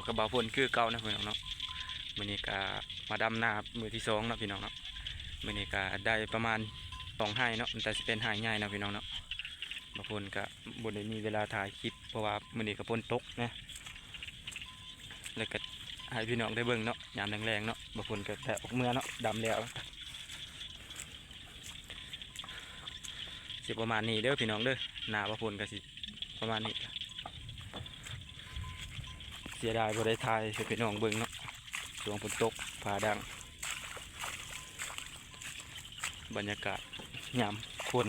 กับบาวพลคือเก่านะพี่น้องเนาะมื้อนี้ก็มาดำนามื้อที่2เนาะพี่น้องเนาะมื้อนี้ก็ได้ประมาณ2ไร่เนาะแต่สิเป็นไร่ใหญ่เนาะพี่น้องเนาะบาวพลก็บ่ได้มีเวลาถ่ายคลิปเพราะว่ามื้อนี้ก็ฝนตกนะแล้วก็ให้พี่น้องได้เบิ่งเนาะยามแรงๆเนาะบาวพลก็แต่ออกเมื่อเนาะดำแล้วสิประมาณนี้เด้อพี่น้องเด้อหน้าบาวพลก็สิประมาณนี้เสียดายบ่ได้ถ่ายให้พี่น้องเบิ่งเนาะช่วงฝนตกฟ้าดังบรรยากาศยามคน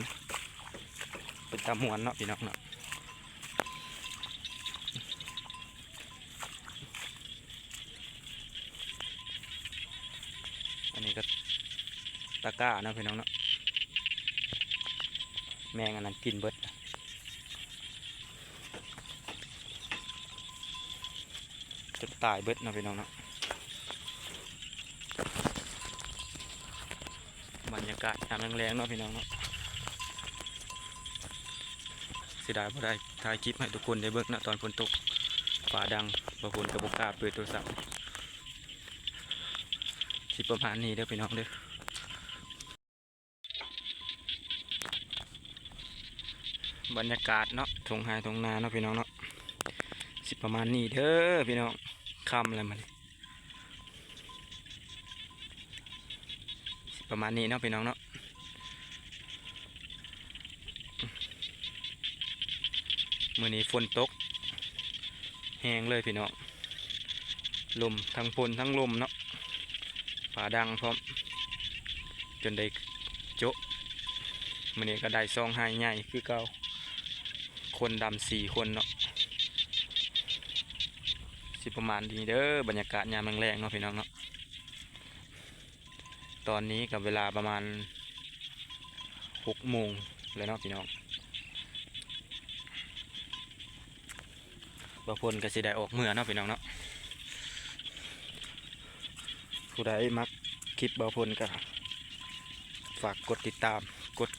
เป็นตามวนเนาะพี่น้องเนาะอันนี้ก็ตะกร้าเนาะพี่น้องเนาะแมงอันนั้นกินเบิดจนตายเบิดเนาะพี่น้องเนาะบรรยากาศยามแรงๆเนาะพี่น้องเนาะเสียดายบ่ได้ถ่ายคลิปให้ทุกคนได้เบิ่งนะตอนฝนตกฟ้าดังบางคนก็บ่กล้าเปิดโทรศัพท์สิประมาณนี้เด้อพี่น้องเด้อบรรยากาศเนาะทงไฮทงนาเนาะพี่น้องเนาะสิประมาณนี้เด้อพี่น้องค่ำอะไรมันสิประมาณนี้เนาะพี่น้องเนาะมื้อนี้ฝนตกแห้งเลยพี่น้องลมทั้งฝนทั้งลมเนาะฟ้าดังพร้อมจนได้โจ๊ะมื้อนี้ก็ได้ซองไฮใหญ่คือเก่าคนดำ4 คนเนาะสิประมาณนี้เด้อบรรยากาศยามแรงๆเนาะพี่น้องเนาะตอนนี้กับเวลาประมาณ6 โมงเลยเนาะพี่น้องบางคนก็สิได้ออกเมื่อเนาะพี่น้องเนาะผู้ใดมักคลิปบางคนก็ฝากกดติดตามกด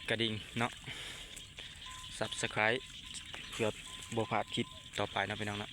กระดิ่งเนาะ Subscribe เพื่อบ่พลาดคลิปต่อไปนะพี่น้องเนาะ